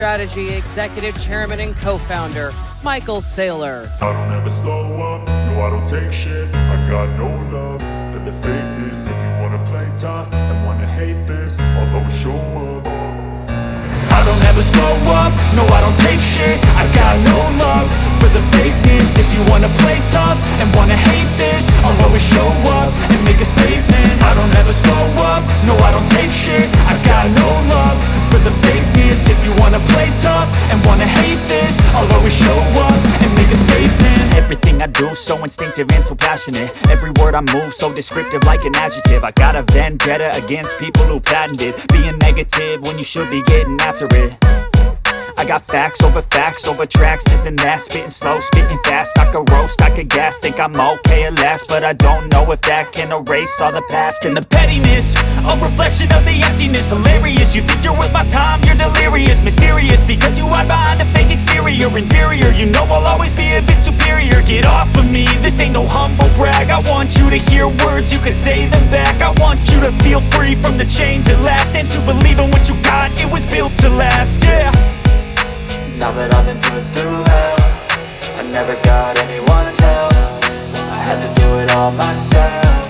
Strategy Executive Chairman and Co-Founder, Michael Saylor. I don't ever slow up, no I don't take shit. I got no love for the fakeness. If you wanna play tough and wanna hate this, I'll always show up. I don't ever slow up, no I don't take shit. I got no love for the fakeness. If you wanna play tough and wanna hate this, I'll always show up and make a statement. I don't ever slow up, no I don't take shit. I got no love for the fakeness. If you wanna play tough and wanna hate this, I'll always show up and make a statement. Everything I do so instinctive and so passionate. Every word I move so descriptive like an adjective. I got a vendetta against people who patented being negative when you should be getting after it. I got facts over tracks, this and that. Spitting slow, spitting fast, I could roast, I could gas. Think I'm okay at last, but I don't know if that can erase all the past. And the pettiness, a reflection of the emptiness. Hilarious, you think you're worth my time, you're delirious. Mysterious, because you hide behind a fake exterior. Inferior, you know I'll always be a bit superior. Get off of me, this ain't no humble brag. I want you to hear words, you can say them back. I want you to feel free from the chains at last, and to believe in what you got, it was built to last, yeah. Now that I've been put through hell, I never got anyone's help. I had to do it all myself.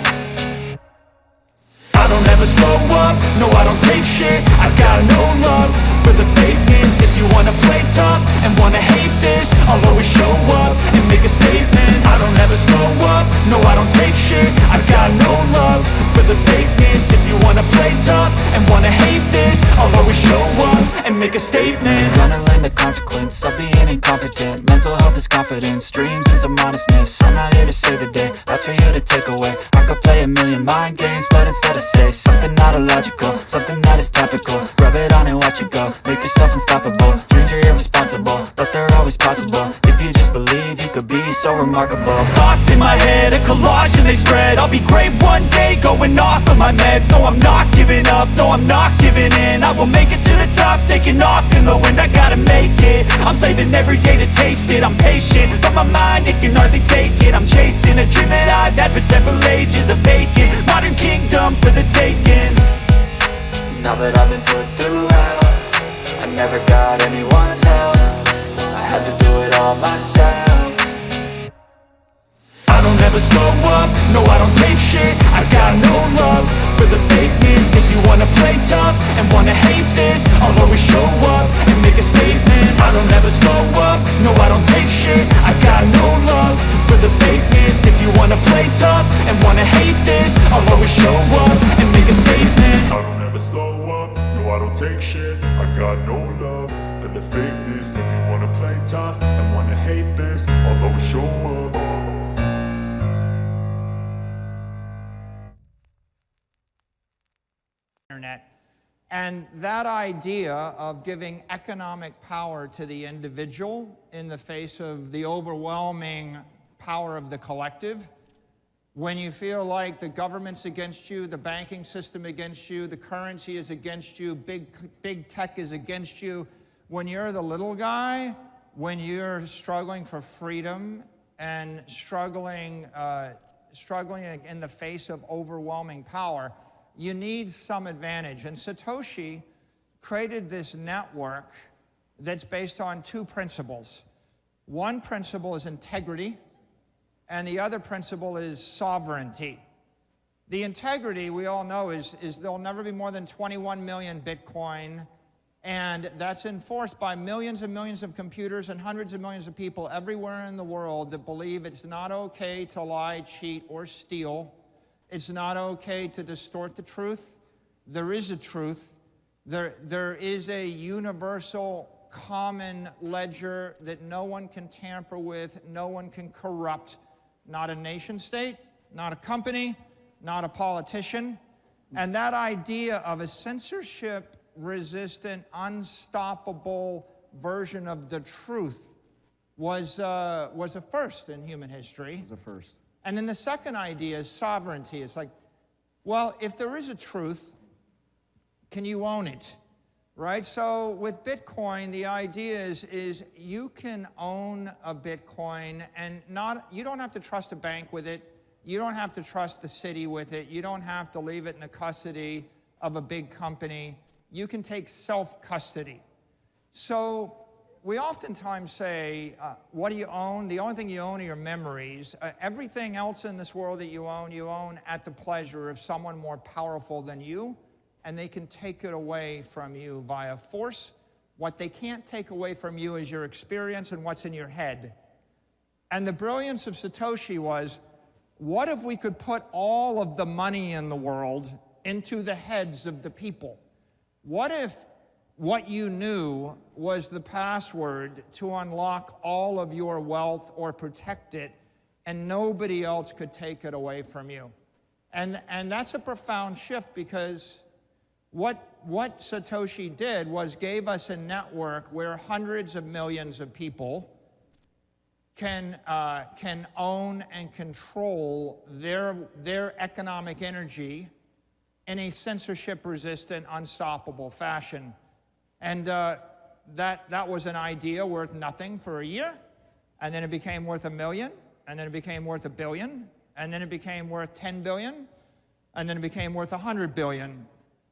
I don't ever slow up, no I don't take shit. I got no love for the fakeness. If you wanna play tough and wanna hate this, I'll always show up and make a statement. I don't ever slow up, no I don't take shit. I got no love for the fakeness. If you wanna play tough and wanna hate this, I'll always show up and make a statement. Gonna learn the consequence of being incompetent. Mental health is confidence, dreams and some honestness. I'm not here to save the day, that's for you to take away. I could play a million mind games, but instead I say something not illogical, something that is topical. Rub it on and watch it go, make yourself unstoppable. Dreams are irresponsible, but they're always possible. If you just believe, you could be so remarkable. Thoughts in my head, a collage and they spread. I'll be great one day, going off of my meds. No, I'm not giving up, no, I'm not giving in. I will make it to the top, taking off in the wind. I gotta make it, I'm saving every day to taste it. I'm patient, but my mind, it can hardly take it. I'm chasing a dream that I've had for several ages. A vacant, modern kingdom for the taking. Now that I've been put through hell, I never got anyone's help. I had to do it all myself. I don't ever slow up, no I don't take shit. I got no love for the fakeness. If you wanna play tough and wanna hate this, I'll always show up and make a statement. I don't ever slow up, no I don't take shit. I got no love for the fakeness. If you wanna play tough and wanna hate this, I'll always show up and make a statement. I don't ever slow up, no I don't take shit. I got no love for the fakeness. If you wanna play tough and wanna hate this, I'll always show up. Internet. And that idea of giving economic power to the individual in the face of the overwhelming power of the collective, when you feel like the government's against you, the banking system against you, the currency is against you, big tech is against you, when you're the little guy, when you're struggling for freedom and struggling in the face of overwhelming power, you need some advantage. And Satoshi created this network that's based on two principles. One principle is integrity, and the other principle is sovereignty. The integrity, we all know, is there'll never be more than 21 million Bitcoin, and that's enforced by millions and millions of computers and hundreds of millions of people everywhere in the world that believe it's not okay to lie, cheat, or steal. It's not okay to distort the truth. There is a truth. There is a universal common ledger that no one can tamper with, no one can corrupt. Not a nation state, not a company, not a politician. And that idea of a censorship-resistant, unstoppable version of the truth was a first in human history. It was a first. And then the second idea is sovereignty. It's like, well, if there is a truth, can you own it, right? So with Bitcoin, the idea is you can own a Bitcoin and you don't have to trust a bank with it. You don't have to trust the city with it. You don't have to leave it in the custody of a big company. You can take self-custody. So we oftentimes say, what do you own? The only thing you own are your memories. Everything else in this world that you own at the pleasure of someone more powerful than you, and they can take it away from you via force. What they can't take away from you is your experience and what's in your head. And the brilliance of Satoshi was, what if we could put all of the money in the world into the heads of the people? What if what you knew was the password to unlock all of your wealth or protect it, and nobody else could take it away from you? And that's a profound shift, because what Satoshi did was gave us a network where hundreds of millions of people can own and control their economic energy in a censorship-resistant, unstoppable fashion. And that was an idea worth nothing for a year, and then it became worth $1 million, and then it became worth $1 billion, and then it became worth $10 billion, and then it became worth $100 billion.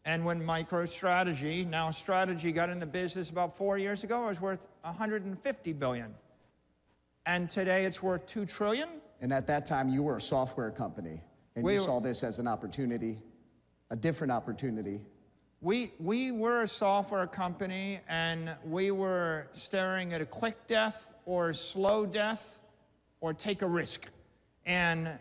And when MicroStrategy, now Strategy, got into business about 4 years ago, it was worth $150 billion. And today it's worth $2 trillion. And at that time, you were a software company, and you saw this as an opportunity, a different opportunity. We were a software company, and we were staring at a quick death or slow death or take a risk. And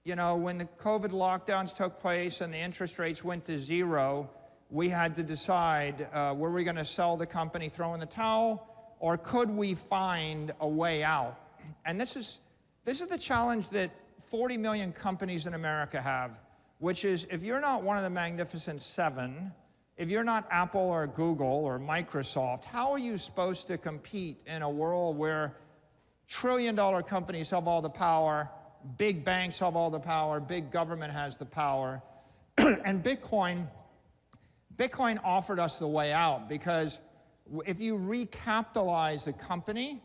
you know, when the COVID lockdowns took place and the interest rates went to zero, we had to decide, were we going to sell the company, throw in the towel, or could we find a way out? And this is the challenge that 40 million companies in America have, which is, if you're not one of the Magnificent Seven, if you're not Apple or Google or Microsoft, how are you supposed to compete in a world where trillion-dollar companies have all the power, big banks have all the power, big government has the power? And Bitcoin offered us the way out, because if you recapitalize a company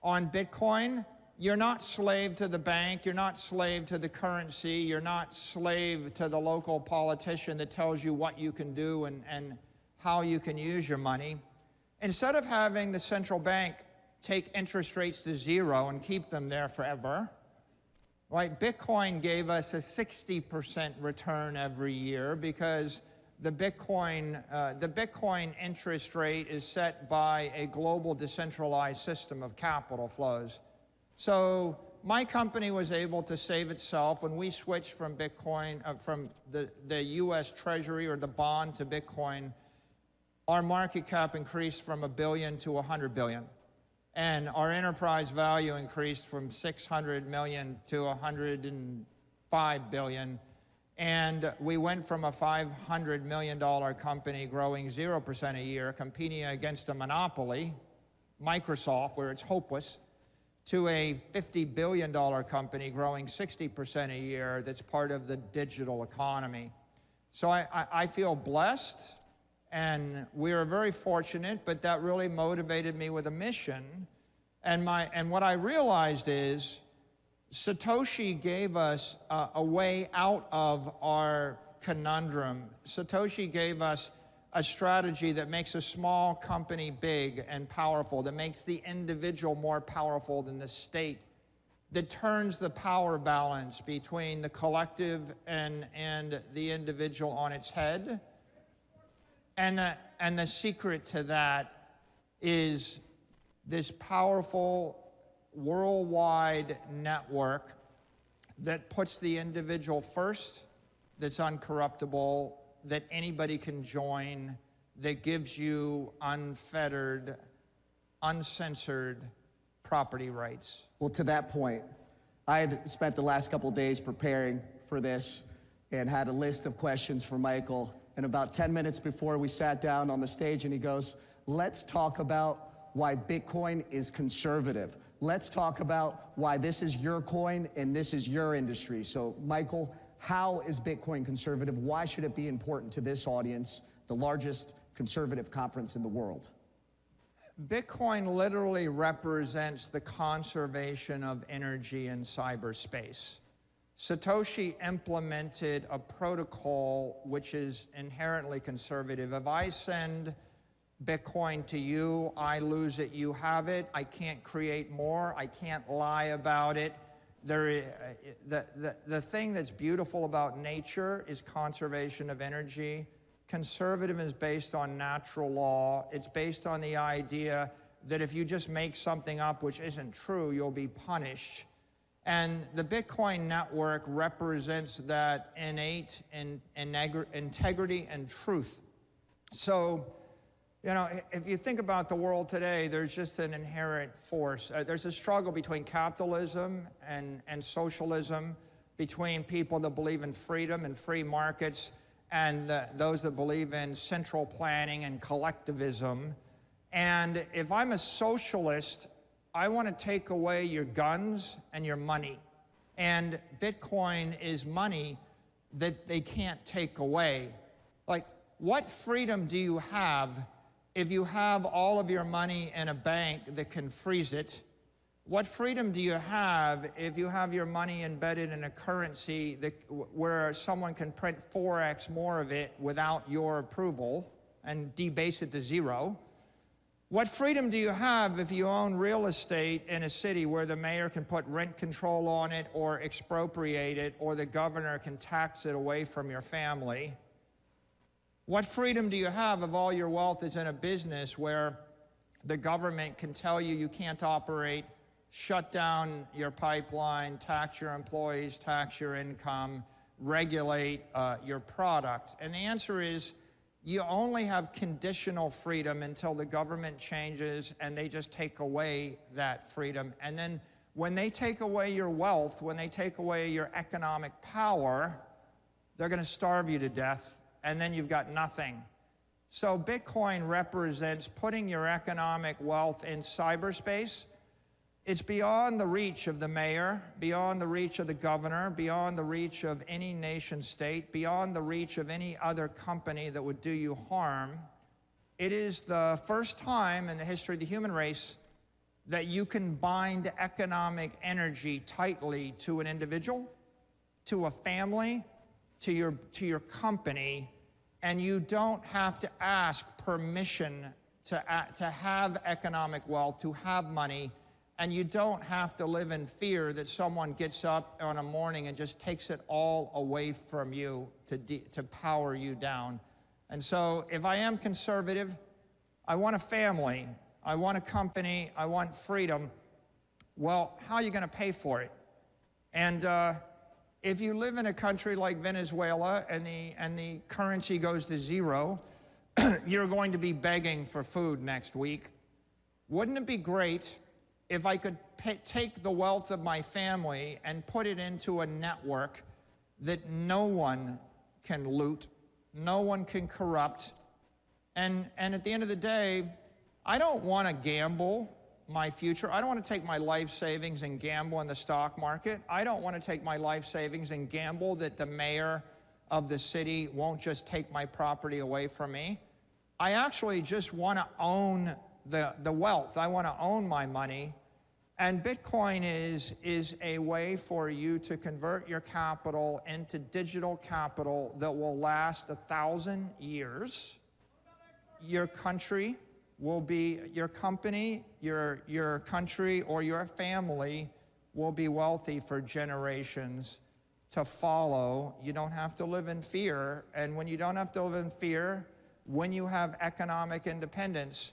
on Bitcoin, you're not slave to the bank, you're not slave to the currency, you're not slave to the local politician that tells you what you can do and how you can use your money. Instead of having the central bank take interest rates to zero and keep them there forever, right? Bitcoin gave us a 60% return every year, because the Bitcoin interest rate is set by a global decentralized system of capital flows. So my company was able to save itself when we switched from Bitcoin, from the US Treasury or the bond to Bitcoin. Our market cap increased from $1 billion to $100 billion. And our enterprise value increased from 600 million to 105 billion. And we went from a $500 million company growing 0% a year, competing against a monopoly, Microsoft, where it's hopeless, to a $50 billion company growing 60% a year that's part of the digital economy. So I feel blessed, and we are very fortunate, but that really motivated me with a mission. And what I realized is Satoshi gave us a way out of our conundrum. Satoshi gave us a strategy that makes a small company big and powerful, that makes the individual more powerful than the state, that turns the power balance between the collective and the individual on its head. And the secret to that is this powerful worldwide network that puts the individual first, that's uncorruptible, that anybody can join, that gives you unfettered, uncensored property rights. Well, to that point, I had spent the last couple of days preparing for this and had a list of questions for Michael. And about 10 minutes before we sat down on the stage, and he goes, let's talk about why Bitcoin is conservative. Let's talk about why this is your coin and this is your industry. So, Michael, how is Bitcoin conservative? Why should it be important to this audience, the largest conservative conference in the world? Bitcoin literally represents the conservation of energy in cyberspace. Satoshi implemented a protocol which is inherently conservative. If I send Bitcoin to you, I lose it, you have it. I can't create more. I can't lie about it. The thing that's beautiful about nature is conservation of energy. Conservatism is based on natural law. It's based on the idea that if you just make something up which isn't true, you'll be punished. And the Bitcoin network represents that innate integrity and truth. So, you know, if you think about the world today, there's just an inherent force. There's a struggle between capitalism and socialism, between people that believe in freedom and free markets and those that believe in central planning and collectivism. And if I'm a socialist, I want to take away your guns and your money. And Bitcoin is money that they can't take away. Like, what freedom do you have if you have all of your money in a bank that can freeze it? What freedom do you have if you have your money embedded in a currency where someone can print 4x more of it without your approval and debase it to zero? What freedom do you have if you own real estate in a city where the mayor can put rent control on it or expropriate it, or the governor can tax it away from your family? What freedom do you have if all your wealth is in a business where the government can tell you you can't operate, shut down your pipeline, tax your employees, tax your income, regulate your product? And the answer is, you only have conditional freedom until the government changes and they just take away that freedom. And then when they take away your wealth, when they take away your economic power, they're going to starve you to death, and then you've got nothing. So Bitcoin represents putting your economic wealth in cyberspace. It's beyond the reach of the mayor, beyond the reach of the governor, beyond the reach of any nation state, beyond the reach of any other company that would do you harm. It is the first time in the history of the human race that you can bind economic energy tightly to an individual, to a family, to your company, and you don't have to ask permission to have economic wealth, to have money. And you don't have to live in fear that someone gets up on a morning and just takes it all away from you to power you down. And so if I am conservative, I want a family, I want a company, I want freedom. Well, how are you going to pay for it? And if you live in a country like Venezuela and the currency goes to zero, you're going to be begging for food next week. Wouldn't it be great if I could take the wealth of my family and put it into a network that no one can loot, no one can corrupt, and at the end of the day, I don't want to gamble my future. I don't want to take my life savings and gamble in the stock market. I don't want to take my life savings and gamble that the mayor of the city won't just take my property away from me. I actually just want to own the wealth. I want to own my money. And Bitcoin is a way for you to convert your capital into digital capital that will last 1,000 years. Your country will be, your company, your country, or your family will be wealthy for generations to follow. You don't have to live in fear. And when you don't have to live in fear, when you have economic independence,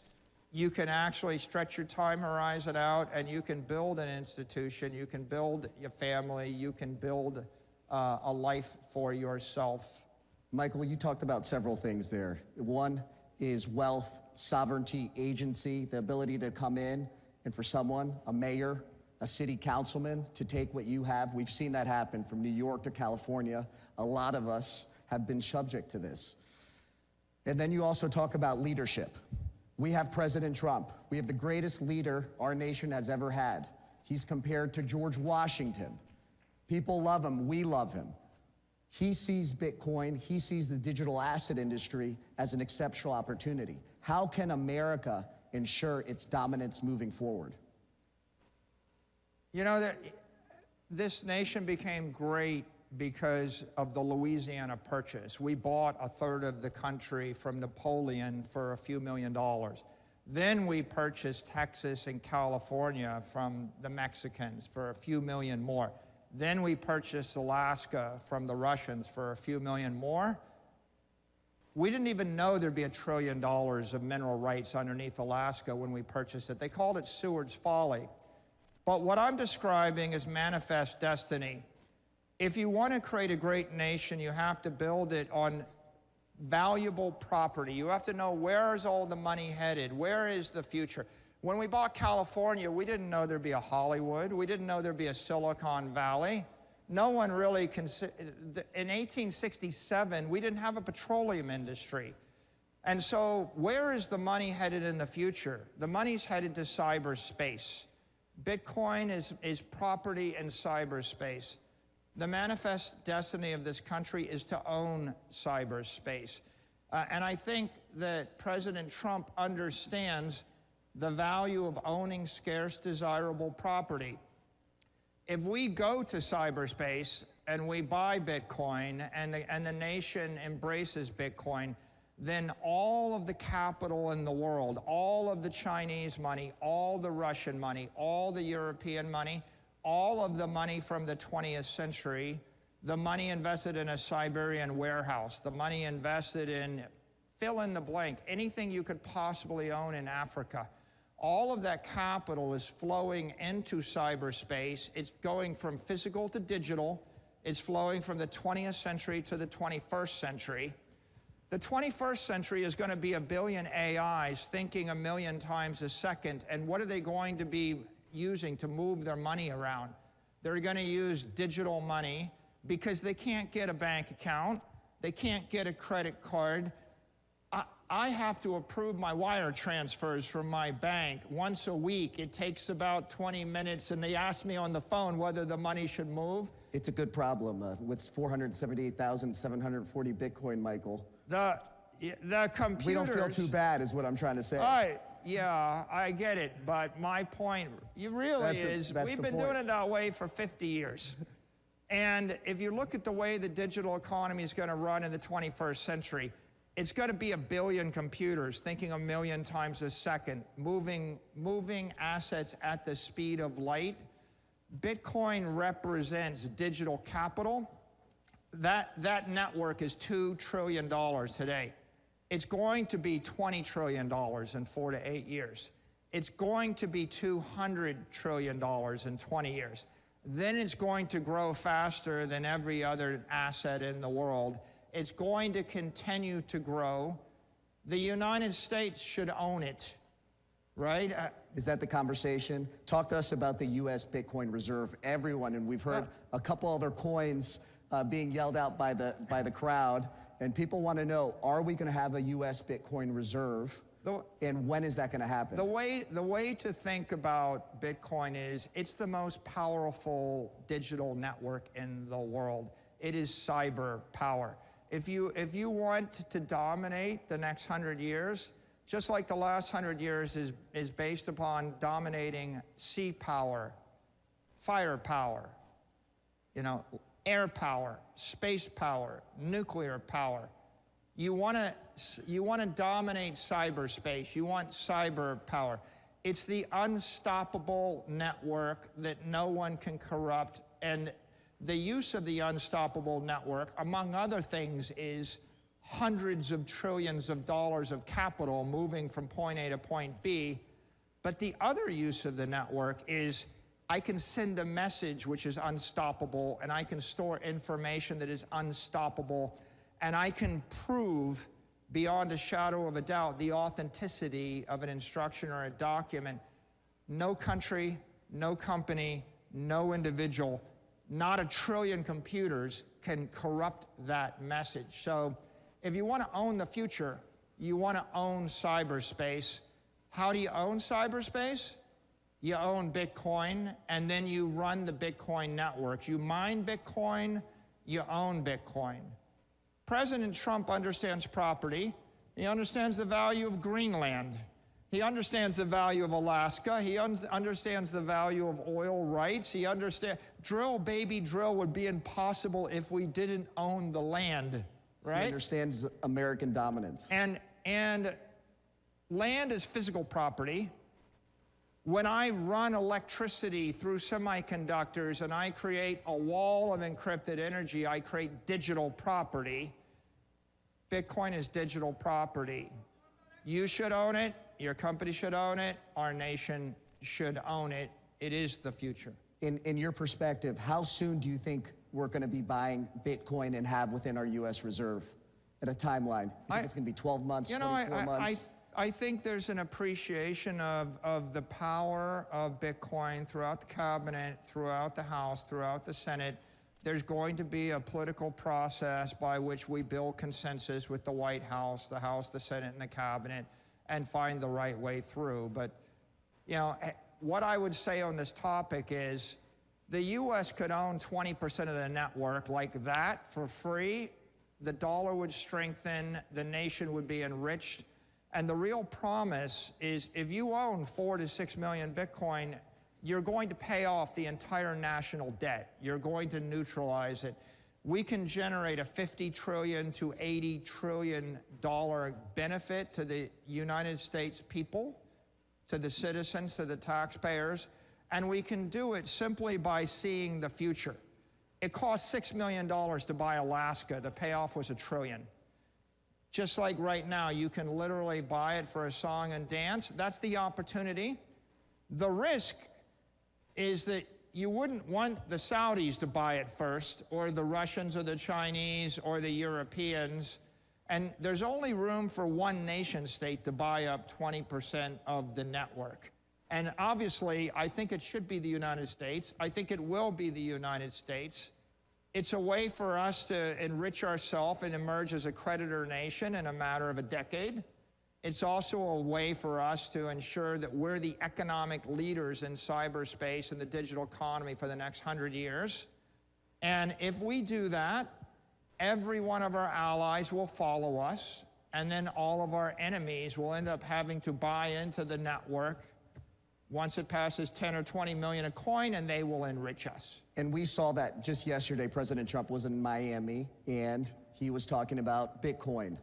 you can actually stretch your time horizon out, and you can build an institution, you can build your family, you can build a life for yourself. Michael, you talked about several things there. One is wealth, sovereignty, agency, the ability to come in and for someone, a mayor, a city councilman, to take what you have. We've seen that happen from New York to California. A lot of us have been subject to this. And then you also talk about leadership. We have President Trump. We have the greatest leader our nation has ever had. He's compared to George Washington. People love him, we love him. He sees Bitcoin, he sees the digital asset industry as an exceptional opportunity. How can America ensure its dominance moving forward? You know, this nation became great because of the Louisiana Purchase. We bought a third of the country from Napoleon for a few $1 million. Then we purchased Texas and California from the Mexicans for a few million more. Then we purchased Alaska from the Russians for a few million more. We didn't even know there'd be $1 trillion of mineral rights underneath Alaska when we purchased it. They called it Seward's Folly. But what I'm describing is manifest destiny. If you want to create a great nation, you have to build it on valuable property. You have to know, where is all the money headed? Where is the future? When we bought California, we didn't know there'd be a Hollywood. We didn't know there'd be a Silicon Valley. No one really considered. In 1867, we didn't have a petroleum industry. And so where is the money headed in the future? The money's headed to cyberspace. Bitcoin is property in cyberspace. The manifest destiny of this country is to own cyberspace. And I think that President Trump understands the value of owning scarce, desirable property. If we go to cyberspace and we buy Bitcoin and the nation embraces Bitcoin, then all of the capital in the world, all of the Chinese money, all the Russian money, all the European money, all of the money from the 20th century, the money invested in a Siberian warehouse, the money invested in fill in the blank, anything you could possibly own in Africa, all of that capital is flowing into cyberspace. It's going from physical to digital. It's flowing from the 20th century to the 21st century. The 21st century is going to be 1 billion AIs thinking 1 million times a second. And what are they going to be using to move their money around? They're going to use digital money because they can't get a bank account. They can't get a credit card. I have to approve my wire transfers from my bank once a week. It takes about 20 minutes, and they ask me on the phone whether the money should move. It's a good problem. With 478,740 Bitcoin, Michael. The computers... We don't feel too bad is what I'm trying to say. Yeah, I get it, but my point we've been doing it that way for 50 years. And if you look at the way the digital economy is going to run in the 21st century, it's going to be 1 billion computers thinking 1 million times a second, moving assets at the speed of light. Bitcoin represents digital capital. That network is $2 trillion today. It's going to be $20 trillion in 4 to 8 years. It's going to be $200 trillion in 20 years. Then it's going to grow faster than every other asset in the world. It's going to continue to grow. The United States should own it, right? Is that the conversation? Talk to us about the U.S. Bitcoin Reserve. Everyone, and we've heard a couple other coins being yelled out by the crowd, and people want to know, are we going to have a U.S. Bitcoin Reserve? And when is that going to happen? The way to think about Bitcoin is it's the most powerful digital network in the world. It is cyber power. If you want to dominate the next 100 years, just like the last 100 years is based upon dominating sea power, fire power, air power, space power, nuclear power. You want to dominate cyberspace. You want cyber power. It's the unstoppable network that no one can corrupt. And the use of the unstoppable network, among other things, is hundreds of trillions of dollars of capital moving from point A to point B. But the other use of the network is I can send a message which is unstoppable, and I can store information that is unstoppable, and I can prove beyond a shadow of a doubt the authenticity of an instruction or a document. No country, no company, no individual, not 1 trillion computers can corrupt that message. So if you want to own the future, you want to own cyberspace. How do you own cyberspace? You own Bitcoin, and then you run the Bitcoin networks. You mine Bitcoin, you own Bitcoin. President Trump understands property. He understands the value of Greenland. He understands the value of Alaska. He understands the value of oil rights. He understands, drill, baby, drill would be impossible if we didn't own the land, right? He understands American dominance. And land is physical property. When I run electricity through semiconductors and I create a wall of encrypted energy, I create digital property. Bitcoin is digital property. You should own it. Your company should own it. Our nation should own it. It is the future. In your perspective, how soon do you think we're going to be buying Bitcoin and have within our U.S. reserve at a timeline? Do you think it's going to be 12 months, 24 months? I think there's an appreciation of the power of Bitcoin throughout the cabinet, throughout the House, throughout the Senate. There's going to be a political process by which we build consensus with the White House, the Senate, and the cabinet, and find the right way through. But, you know, what I would say on this topic is the U.S. could own 20% of the network like that for free. The dollar would strengthen, the nation would be enriched. And the real promise is if you own 4 to 6 million Bitcoin, you're going to pay off the entire national debt. You're going to neutralize it. We can generate a $50 trillion to $80 trillion benefit to the United States people, to the citizens, to the taxpayers, and we can do it simply by seeing the future. It cost $6 million to buy Alaska. The payoff was $1 trillion. Just like right now, you can literally buy it for a song and dance. That's the opportunity. The risk is that you wouldn't want the Saudis to buy it first, or the Russians, or the Chinese, or the Europeans. And there's only room for one nation state to buy up 20% of the network. And obviously, I think it should be the United States. I think it will be the United States. It's a way for us to enrich ourselves and emerge as a creditor nation in a matter of a decade. It's also a way for us to ensure that we're the economic leaders in cyberspace and the digital economy for the next 100 years. And if we do that, every one of our allies will follow us, and then all of our enemies will end up having to buy into the network once it passes 10 or 20 million a coin, and they will enrich us. And we saw that just yesterday. President Trump was in Miami, and he was talking about Bitcoin.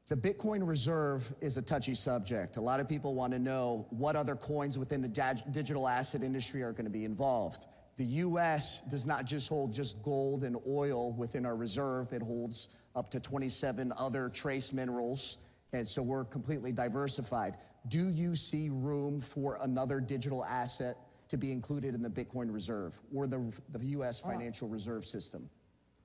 The Bitcoin reserve is a touchy subject. A lot of people want to know what other coins within the digital asset industry are going to be involved. The U.S. does not just hold just gold and oil within our reserve. It holds up to 27 other trace minerals, and so we're completely diversified. Do you see room for another digital asset to be included in the Bitcoin reserve or the U.S. financial reserve system?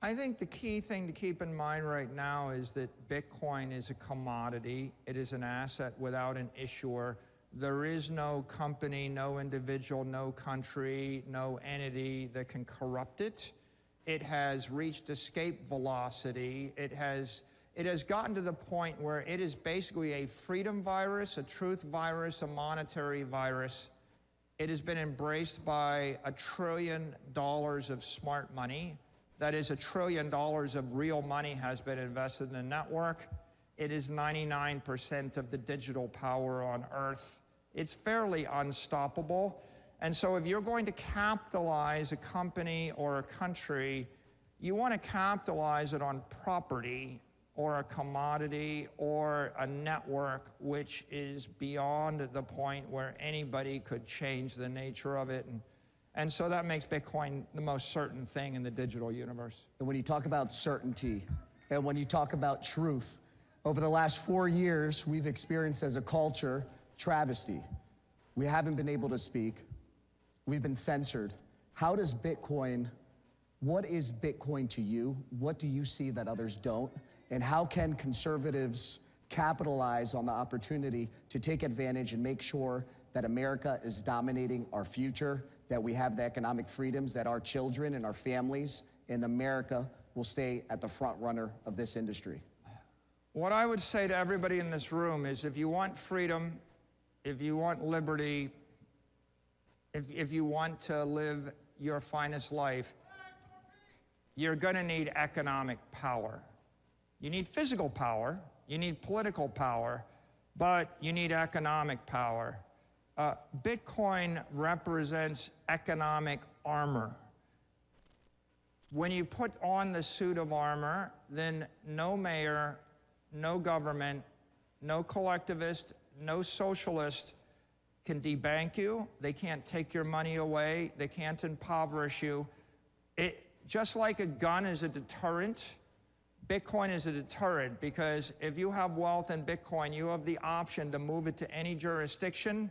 I think the key thing to keep in mind right now is that Bitcoin is a commodity. It is an asset without an issuer. There is no company, no individual, no country, no entity that can corrupt it. It has reached escape velocity. It has gotten to the point where it is basically a freedom virus, a truth virus, a monetary virus. It has been embraced by $1 trillion of smart money. That is, $1 trillion of real money has been invested in the network. It is 99% of the digital power on Earth. It's fairly unstoppable. And so if you're going to capitalize a company or a country, you want to capitalize it on property or a commodity or a network which is beyond the point where anybody could change the nature of it. And so that makes Bitcoin the most certain thing in the digital universe. And when you talk about certainty, and when you talk about truth, over the last 4 years, we've experienced as a culture travesty. We haven't been able to speak. We've been censored. How does Bitcoin, what is Bitcoin to you? What do you see that others don't? And how can conservatives capitalize on the opportunity to take advantage and make sure that America is dominating our future, that we have the economic freedoms, that our children and our families in America will stay at the front runner of this industry? What I would say to everybody in this room is if you want freedom, if you want liberty, if you want to live your finest life, you're going to need economic power. You need physical power, you need political power, but you need economic power. Bitcoin represents economic armor. When you put on the suit of armor, then no mayor, no government, no collectivist, no socialist can debank you. They can't take your money away. They can't impoverish you. Just like a gun is a deterrent, Bitcoin is a deterrent, because if you have wealth in Bitcoin, you have the option to move it to any jurisdiction,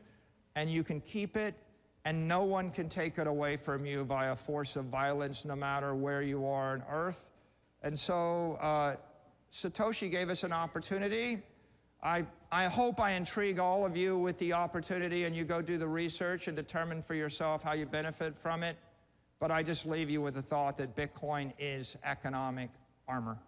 and you can keep it, and no one can take it away from you via force of violence, no matter where you are on Earth. And so Satoshi gave us an opportunity. I hope I intrigue all of you with the opportunity, and you go do the research and determine for yourself how you benefit from it. But I just leave you with the thought that Bitcoin is economic armor.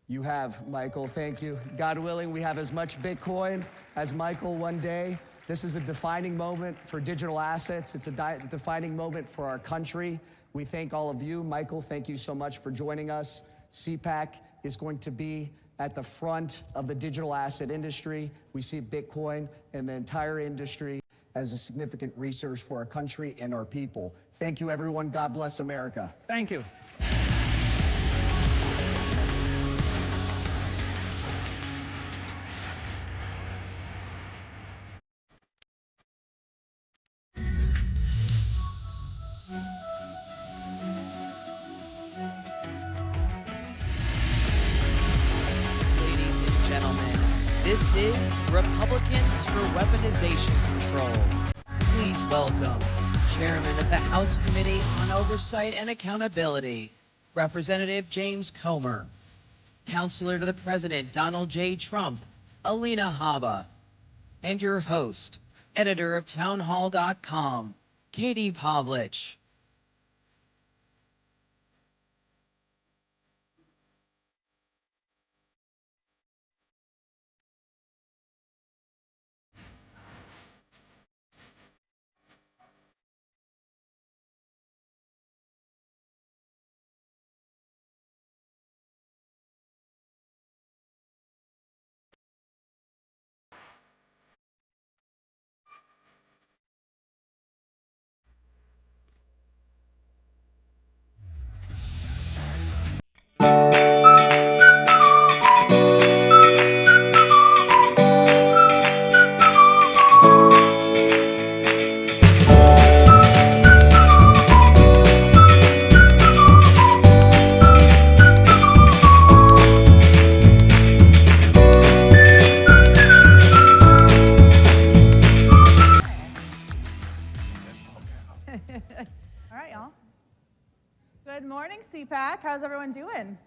You have, Michael, thank you. God willing, we have as much Bitcoin as Michael one day. This is a defining moment for digital assets. It's a defining moment for our country. We thank all of you. Michael, thank you so much for joining us. CPAC is going to be at the front of the digital asset industry. We see Bitcoin and the entire industry as a significant resource for our country and our people. Thank you, everyone. God bless America. Thank you. Ladies and gentlemen, this is Republicans for Weaponization Control. Please welcome Chairman of the House Committee on Oversight and Accountability, Representative James Comer, Counselor to the President Donald J. Trump, Alina Habba, and your host, editor of townhall.com, Katie Pavlich. All right, y'all. Good morning, CPAC. How's everyone doing?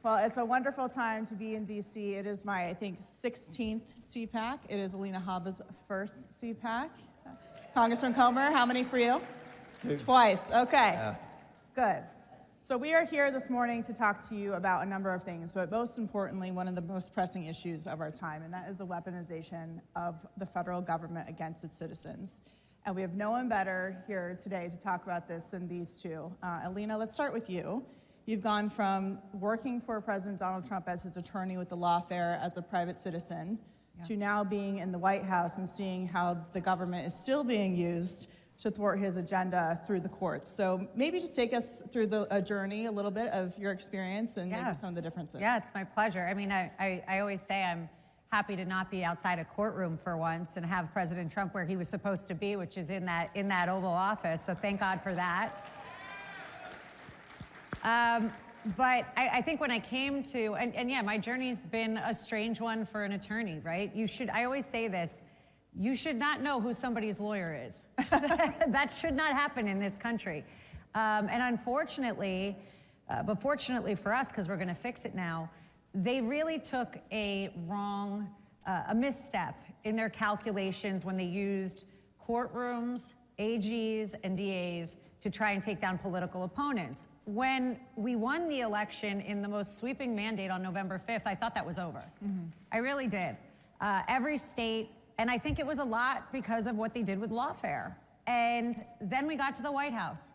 Well, it's a wonderful time to be in DC. It is my, I think, 16th CPAC. It is Alina Habba's first CPAC. Congressman Comer, how many for you? Two. Twice, okay. Yeah. Good. So we are here this morning to talk to you about a number of things, but most importantly, one of the most pressing issues of our time, and that is the weaponization of the federal government against its citizens. And we have no one better here today to talk about this than these two. Alina, let's start with you. You've gone from working for President Donald Trump as his attorney with the lawfare as a private citizen to now being in the White House and seeing how the government is still being used to thwart his agenda through the courts. So maybe just take us through a journey, a little bit of your experience and maybe some of the differences. Yeah, it's my pleasure. I mean, I always say I'm happy to not be outside a courtroom for once and have President Trump where he was supposed to be, which is in that Oval Office. So thank God for that. But I think when I came to, and yeah, my journey's been a strange one for an attorney, right? I always say this, you should not know who somebody's lawyer is. That should not happen in this country. And unfortunately, but fortunately for us, because we're gonna fix it now, they really took a misstep in their calculations when they used courtrooms, AGs, and DAs to try and take down political opponents. When we won the election in the most sweeping mandate on November 5th, I thought that was over. Mm-hmm. I really did. Every state, and I think it was a lot because of what they did with lawfare. And then we got to the White House,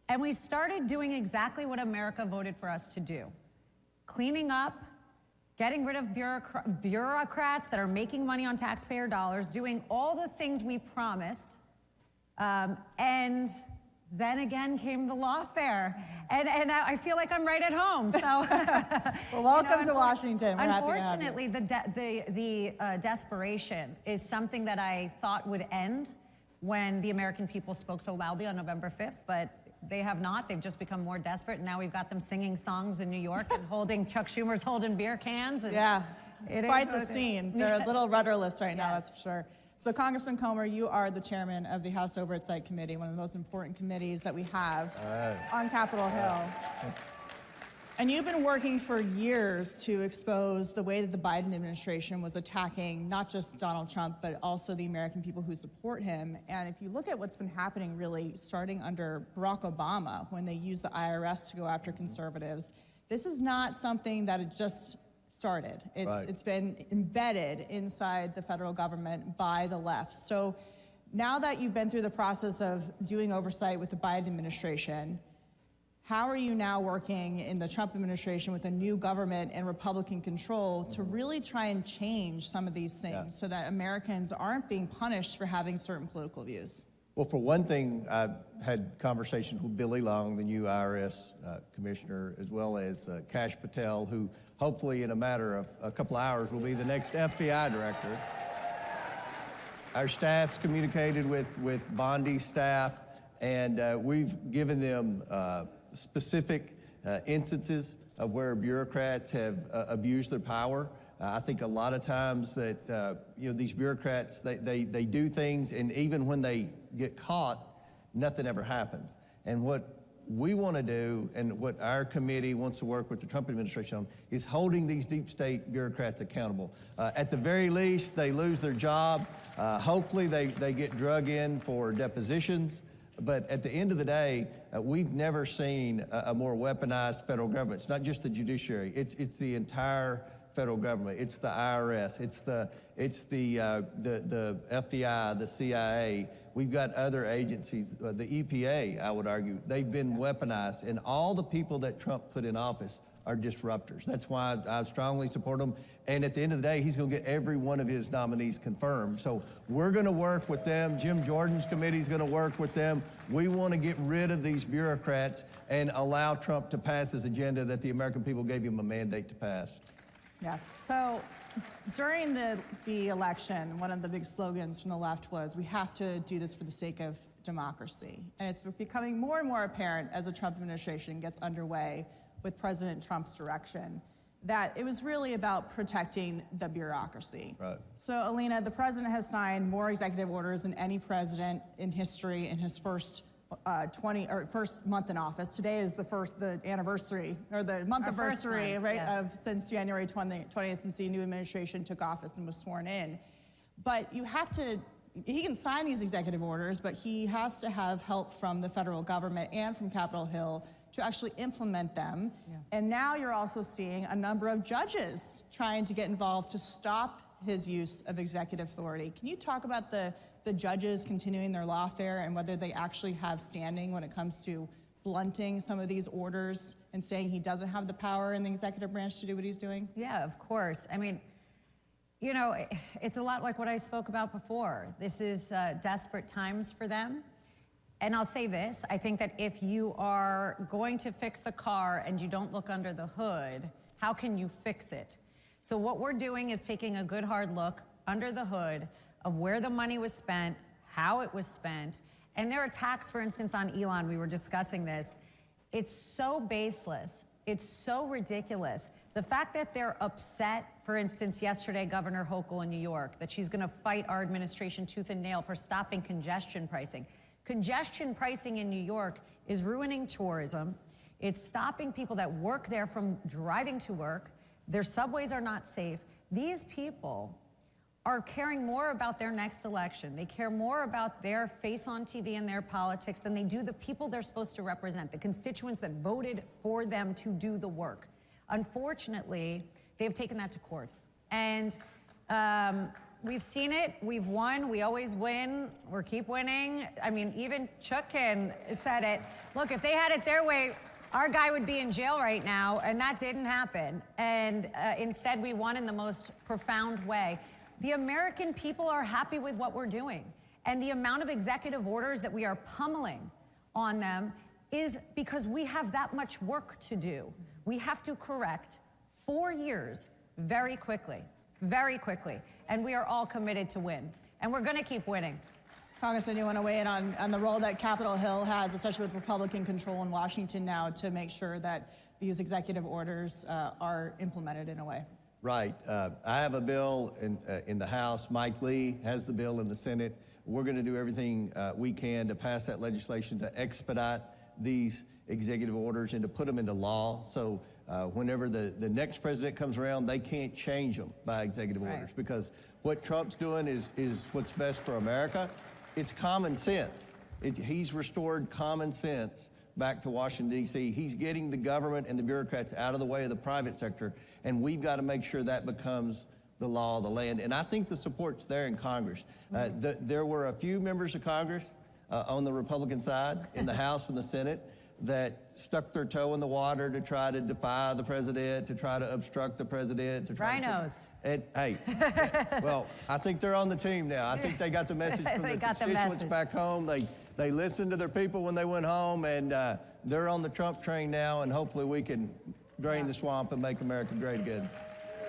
and we started doing exactly what America voted for us to do. Cleaning up getting rid of bureaucrats that are making money on taxpayer dollars, doing all the things we promised, and then again came the lawfare, and I feel like I'm right at home. So, well, welcome to Washington. We're unfortunately, the desperation is something that I thought would end when the American people spoke so loudly on November 5th, but they have not. They've just become more desperate, and now we've got them singing songs in New York and Chuck Schumer's holding beer cans. And yeah, it's quite the scene. They're a little rudderless right now, that's for sure. So Congressman Comer, you are the chairman of the House Oversight Committee, one of the most important committees that we have on Capitol Hill. And you've been working for years to expose the way that the Biden administration was attacking not just Donald Trump, but also the American people who support him. And if you look at what's been happening really starting under Barack Obama, when they used the IRS to go after conservatives, this is not something that it just started. It's been embedded inside the federal government by the left. So now that you've been through the process of doing oversight with the Biden administration, how are you now working in the Trump administration with a new government and Republican control to really try and change some of these things so that Americans aren't being punished for having certain political views? Well, for one thing, I've had conversations with Billy Long, the new IRS commissioner, as well as Kash Patel, who hopefully in a matter of a couple hours will be the next FBI director. Our staff's communicated with Bondi's staff, and we've given them specific instances of where bureaucrats have abused their power. I think a lot of times that these bureaucrats, they do things, and even when they get caught, nothing ever happens. And what we want to do, and what our committee wants to work with the Trump administration on, is holding these deep state bureaucrats accountable. At the very least, they lose their job. Hopefully they get drug in for depositions. But at the end of the day, we've never seen a more weaponized federal government. It's not just the judiciary, it's the entire federal government. It's the IRS, it's the FBI, the CIA. We've got other agencies, the EPA, I would argue. They've been weaponized, and all the people that Trump put in office are disruptors. That's why I strongly support him. And at the end of the day, he's going to get every one of his nominees confirmed. So we're going to work with them. Jim Jordan's committee is going to work with them. We want to get rid of these bureaucrats and allow Trump to pass his agenda that the American people gave him a mandate to pass. Yes. So during the election, one of the big slogans from the left was, we have to do this for the sake of democracy. And it's becoming more and more apparent as the Trump administration gets underway with President Trump's direction that it was really about protecting the bureaucracy. Right. So, Alina, the president has signed more executive orders than any president in history in his first first month in office. Today is the anniversary, or the month-anniversary, right, yes, since January 20th, since the new administration took office and was sworn in. But he can sign these executive orders, but he has to have help from the federal government and from Capitol Hill to actually implement them. Yeah. And now you're also seeing a number of judges trying to get involved to stop his use of executive authority. Can you talk about the judges continuing their lawfare and whether they actually have standing when it comes to blunting some of these orders and saying he doesn't have the power in the executive branch to do what he's doing? Yeah, of course. I mean, you know, it's a lot like what I spoke about before. This is desperate times for them. And I'll say this, I think that if you are going to fix a car and you don't look under the hood, how can you fix it? So what we're doing is taking a good hard look under the hood of where the money was spent, how it was spent, and their attacks, for instance, on Elon, we were discussing this. It's so baseless. It's so ridiculous. The fact that they're upset, for instance, yesterday, Governor Hochul in New York, that she's going to fight our administration tooth and nail for stopping congestion pricing. Congestion pricing in New York is ruining tourism. It's stopping people that work there from driving to work. Their subways are not safe. These people are caring more about their next election. They care more about their face on TV and their politics than they do the people they're supposed to represent, the constituents that voted for them to do the work. Unfortunately, they've taken that to courts. And we've seen it, we've won, we always win, we keep winning. I mean, even Chutkan said it. Look, if they had it their way, our guy would be in jail right now, and that didn't happen. And instead, we won in the most profound way. The American people are happy with what we're doing. And the amount of executive orders that we are pummeling on them is because we have that much work to do. We have to correct 4 years very quickly, and we are all committed to win. And we're gonna keep winning. Congressman, you want to weigh in on the role that Capitol Hill has, especially with Republican control in Washington now, to make sure that these executive orders are implemented in a way? Right. I have a bill in the House. Mike Lee has the bill in the Senate. We're going to do everything we can to pass that legislation to expedite these executive orders and to put them into law. So whenever the next president comes around, they can't change them by executive orders, because what Trump's doing is what's best for America. It's common sense. He's restored common sense back to Washington, D.C. He's getting the government and the bureaucrats out of the way of the private sector, and we've got to make sure that becomes the law of the land. And I think the support's there in Congress. There were a few members of Congress on the Republican side in the House and the Senate that stuck their toe in the water to try to defy the president, to try to obstruct the president. To try Rhinos. Hey, well, I think they're on the team now. I think they got the message from their constituents back home. They listened to their people when they went home, and they're on the Trump train now, and hopefully we can drain the swamp and make America great again.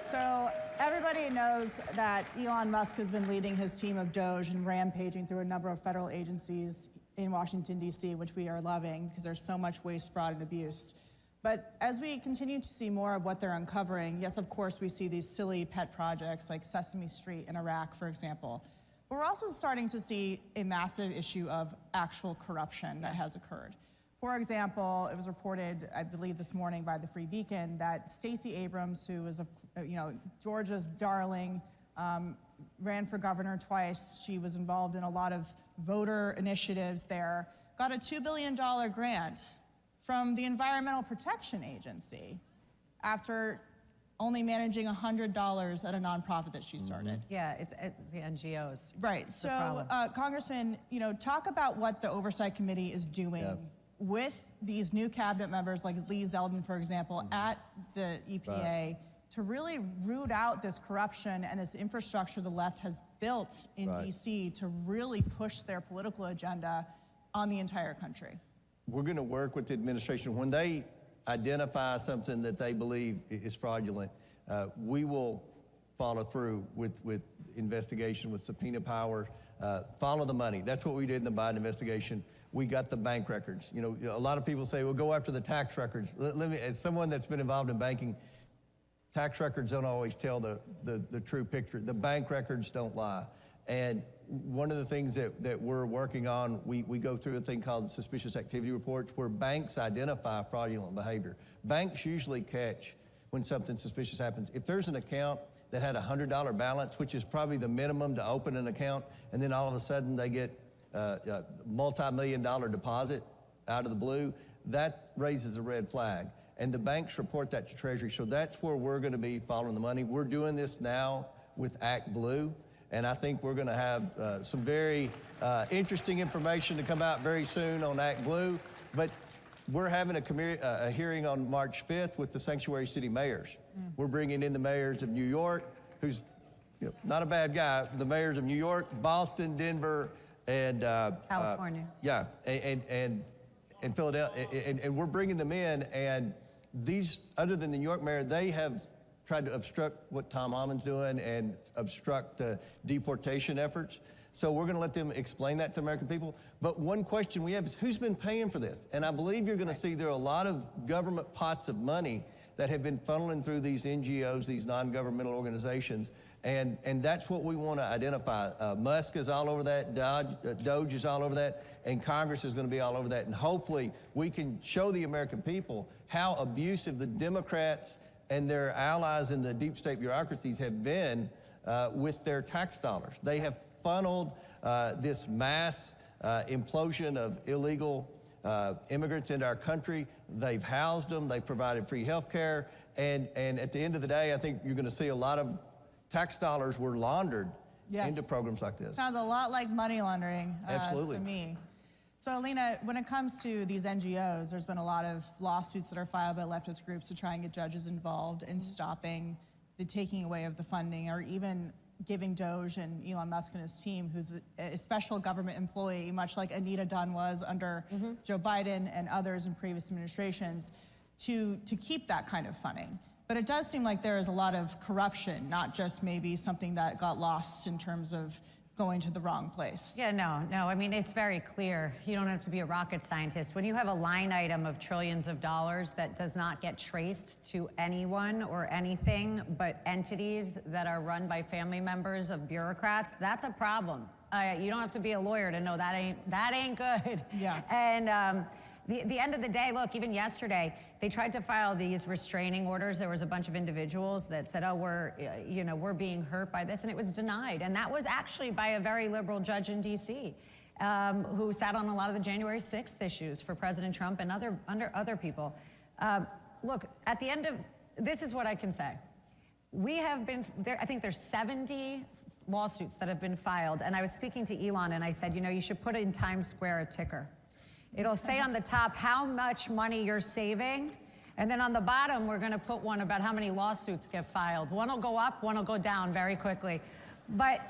So everybody knows that Elon Musk has been leading his team of Doge and rampaging through a number of federal agencies in Washington, D.C., which we are loving because there's so much waste, fraud, and abuse. But as we continue to see more of what they're uncovering, yes, of course, we see these silly pet projects like Sesame Street in Iraq, for example. But we're also starting to see a massive issue of actual corruption that has occurred. For example, it was reported, I believe this morning by the Free Beacon, that Stacey Abrams, who is, Georgia's darling, ran for governor twice. She was involved in a lot of voter initiatives there, got a $2 billion grant from the Environmental Protection Agency after only managing $100 at a nonprofit that she started. Yeah, it's the NGOs. Right. So, Congressman, talk about what the Oversight Committee is doing with these new cabinet members, like Lee Zeldin, for example, at the EPA, to really root out this corruption and this infrastructure the left has built in D.C. to really push their political agenda on the entire country. We're going to work with the administration. When they identify something that they believe is fraudulent, we will follow through with investigation, with subpoena power, follow the money. That's what we did in the Biden investigation. We got the bank records. A lot of people say, well, go after the tax records. Let me, as someone that's been involved in banking, tax records don't always tell the true picture. The bank records don't lie. And one of the things that we're working on, we go through a thing called the suspicious activity reports, where banks identify fraudulent behavior. Banks usually catch when something suspicious happens. If there's an account that had a $100 balance, which is probably the minimum to open an account, and then all of a sudden they get a multi-million-dollar deposit out of the blue, that raises a red flag. And the banks report that to Treasury. So that's where we're going to be following the money. We're doing this now with Act Blue. And I think we're going to have some very interesting information to come out very soon on Act Blue. But we're having a hearing on March 5th with the sanctuary city mayors. We're bringing in the mayors of New York, who's not a bad guy, the mayors of New York, Boston, Denver, and California. And Philadelphia. And we're bringing them in, and these, other than the New York mayor, they have tried to obstruct what Tom Homan's doing and obstruct the deportation efforts. So we're going to let them explain that to the American people. But one question we have is, who's been paying for this? And I believe you're going to see there are a lot of government pots of money that have been funneling through these NGOs, these non-governmental organizations. And that's what we want to identify. Musk is all over that, Doge is all over that, and Congress is going to be all over that. And hopefully we can show the American people how abusive the Democrats and their allies in the deep state bureaucracies have been with their tax dollars. They have funneled this mass implosion of illegal immigrants into our country. They've housed them, they've provided free health care, and at the end of the day, I think you're going to see a lot of tax dollars were laundered into programs like this. Sounds a lot like money laundering Absolutely. to me. So, Alina, when it comes to these NGOs, there's been a lot of lawsuits that are filed by leftist groups to try and get judges involved in stopping the taking away of the funding, or even giving Doge and Elon Musk and his team, who's a special government employee, much like Anita Dunn was under Joe Biden and others in previous administrations, to keep that kind of funding. But it does seem like there is a lot of corruption, not just maybe something that got lost in terms of going to the wrong place. Yeah, no. I mean, it's very clear. You don't have to be a rocket scientist. When you have a line item of trillions of dollars that does not get traced to anyone or anything but entities that are run by family members of bureaucrats, that's a problem. You don't have to be a lawyer to know that ain't good. Yeah. And the end of the day, look, even yesterday, they tried to file these restraining orders. There was a bunch of individuals that said, oh, we're being hurt by this, and it was denied. And that was actually by a very liberal judge in D.C. Who sat on a lot of the January 6th issues for President Trump and other people. Look, at the end of, this is what I can say. We have been, I think there's 70 lawsuits that have been filed, and I was speaking to Elon, and I said, you should put in Times Square a ticker. It'll say on the top how much money you're saving, and then on the bottom, we're gonna put one about how many lawsuits get filed. One will go up, one will go down very quickly. But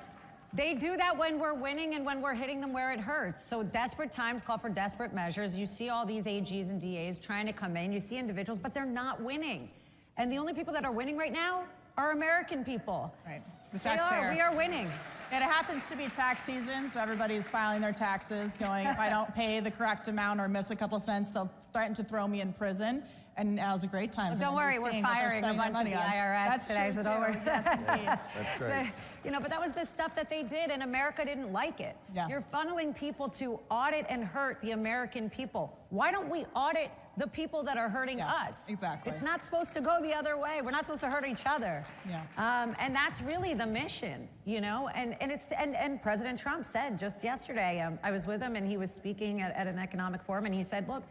they do that when we're winning and when we're hitting them where it hurts. So desperate times call for desperate measures. You see all these AGs and DAs trying to come in. You see individuals, but they're not winning. And the only people that are winning right now are American people. Right, the taxpayer. We are winning. And it happens to be tax season, so everybody's filing their taxes, going, if I don't pay the correct amount or miss a couple cents, they'll threaten to throw me in prison. And now's a great time for don't worry, we're firing a bunch of the IRS today, so don't worry. Yes, indeed. That's great. But that was the stuff that they did, and America didn't like it. Yeah. You're funneling people to audit and hurt the American people. Why don't we audit the people that are hurting us? Exactly. It's not supposed to go the other way. We're not supposed to hurt each other. Yeah. And that's really the mission, and President Trump said just yesterday, I was with him and he was speaking at an economic forum, and he said, look,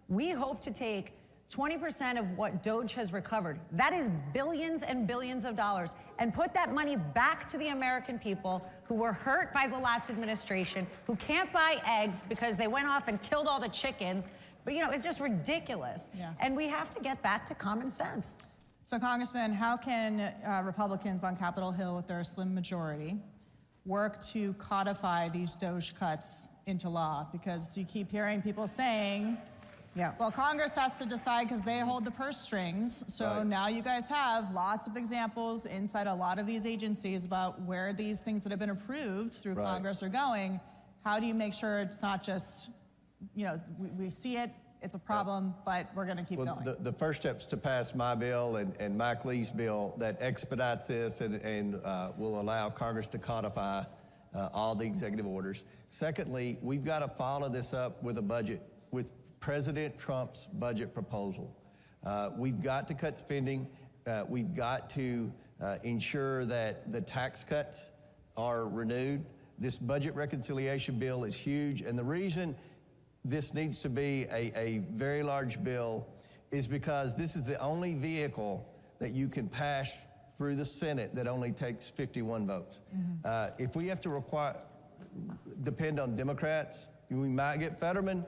we hope to take 20% of what Doge has recovered, that is billions and billions of dollars, and put that money back to the American people who were hurt by the last administration, who can't buy eggs because they went off and killed all the chickens. But it's just ridiculous. Yeah. And we have to get back to common sense. So, Congressman, how can Republicans on Capitol Hill with their slim majority work to codify these Doge cuts into law? Because you keep hearing people saying, well, Congress has to decide because they hold the purse strings. So now you guys have lots of examples inside a lot of these agencies about where these things that have been approved through Congress are going. How do you make sure it's not just, we see it, it's a problem, but we're going to keep going? The first step is to pass my bill and Mike Lee's bill that expedites this and will allow Congress to codify all the executive orders. Secondly, we've got to follow this up with a budget, with President Trump's budget proposal. We've got to cut spending. We've got to ensure that the tax cuts are renewed. This budget reconciliation bill is huge, and the reason this needs to be a very large bill is because this is the only vehicle that you can pass through the Senate that only takes 51 votes. If we have to depend on Democrats, we might get Fetterman,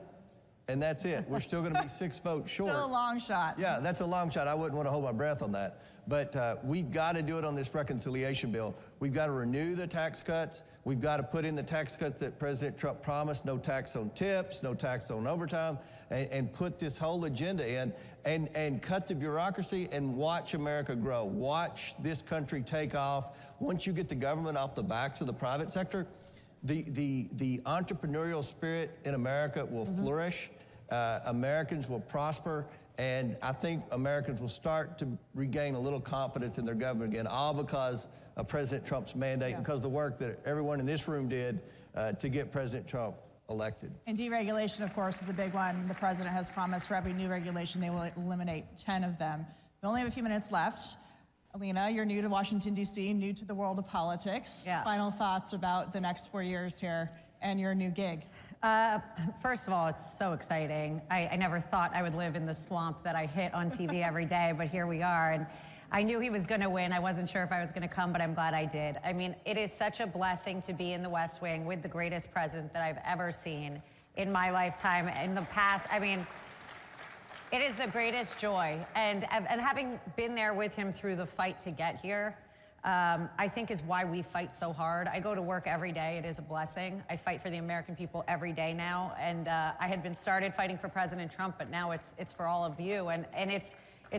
and that's it. We're still going to be 6 votes short. Still a long shot. Yeah, that's a long shot. I wouldn't want to hold my breath on that. But we've got to do it on this reconciliation bill. We've got to renew the tax cuts. We've got to put in the tax cuts that President Trump promised, no tax on tips, no tax on overtime, and put this whole agenda in and cut the bureaucracy and watch America grow. Watch this country take off. Once you get the government off the backs of the private sector, the entrepreneurial spirit in America will flourish. Americans will prosper, and I think Americans will start to regain a little confidence in their government again, all because of President Trump's mandate and because of the work that everyone in this room did to get President Trump elected. And deregulation, of course, is a big one. The president has promised for every new regulation, they will eliminate 10 of them. We only have a few minutes left. Alina, you're new to Washington, D.C., new to the world of politics. Final thoughts about the next 4 years here and your new gig. First of all, it's so exciting. I never thought I would live in the swamp that I hit on TV every day, but here we are. And I knew he was going to win. I wasn't sure if I was going to come, but I'm glad I did. I mean, it is such a blessing to be in the West Wing with the greatest president that I've ever seen. in my lifetime. In the past, I mean, it is the greatest joy. And having been there with him through the fight to get here, I think is why we fight so hard. I go to work every day. It is a blessing. I fight for the American people every day now. And I had been started fighting for President Trump, but now it's for all of you. And it's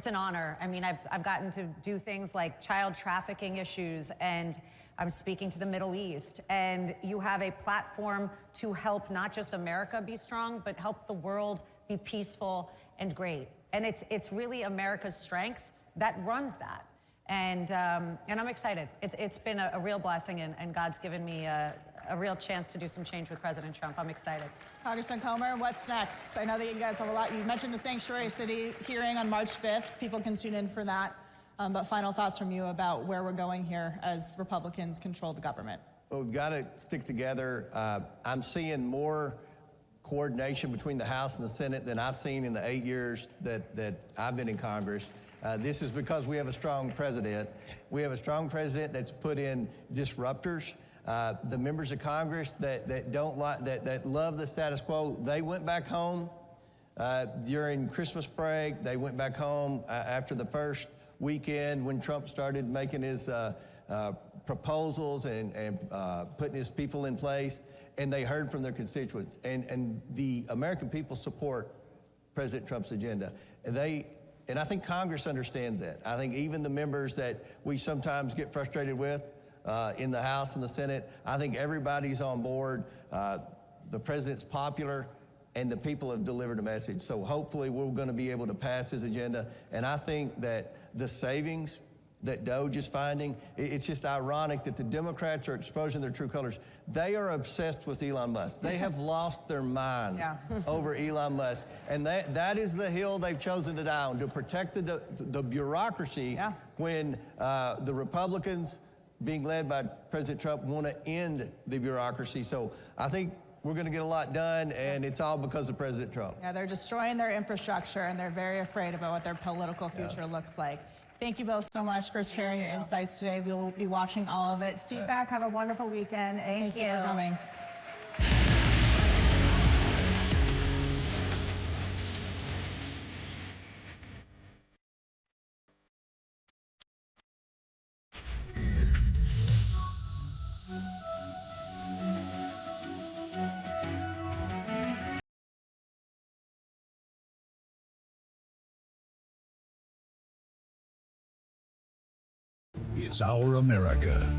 an honor. I mean, I've gotten to do things like child trafficking issues, and I'm speaking to the Middle East. And you have a platform to help not just America be strong, but help the world be peaceful and great. And it's really America's strength that runs that. And I'm excited. It's been a real blessing, and God's given me a real chance to do some change with President Trump. I'm excited. Congressman Comer, what's next? I know that you guys have a lot. You mentioned the Sanctuary City hearing on March 5th. People can tune in for that. But final thoughts from you about where we're going here as Republicans control the government. Well, we've got to stick together. I'm seeing more coordination between the House and the Senate than I've seen in the 8 years that I've been in Congress. This is because we have a strong president. We have a strong president that's put in disruptors. The members of Congress that don't like, that love the status quo, they went back home during Christmas break. They went back home after the first weekend when Trump started making his proposals and putting his people in place, and they heard from their constituents. And the American people support President Trump's agenda. And I think Congress understands that. I think even the members that we sometimes get frustrated with in the House and the Senate, I think everybody's on board. The president's popular, and the people have delivered a message. So hopefully we're going to be able to pass his agenda. And I think that the savings that DOJ is finding, it's just ironic that the Democrats are exposing their true colors. They are obsessed with Elon Musk. They have lost their mind over Elon Musk. And that is the hill they've chosen to die on, to protect the bureaucracy when the Republicans, being led by President Trump, want to end the bureaucracy. So I think we're going to get a lot done, and it's all because of President Trump. Yeah, they're destroying their infrastructure, and they're very afraid about what their political future looks like. Thank you both so much for sharing your insights today. We'll be watching all of it. CPAC, have a wonderful weekend. Thank you for coming. It's our America.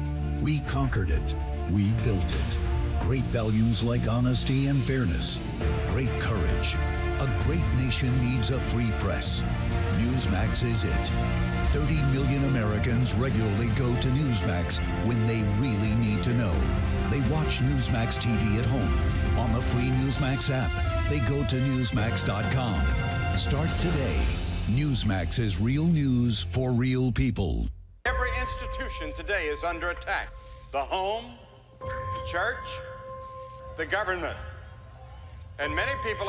We conquered it. We built it. Great values like honesty and fairness. Great courage. A great nation needs a free press. Newsmax is it. 30 million Americans regularly go to Newsmax when they really need to know. They watch Newsmax TV at home. On the free Newsmax app, they go to Newsmax.com. Start today. Newsmax is real news for real people. Every institution today is under attack. The home, the church, the government. And many people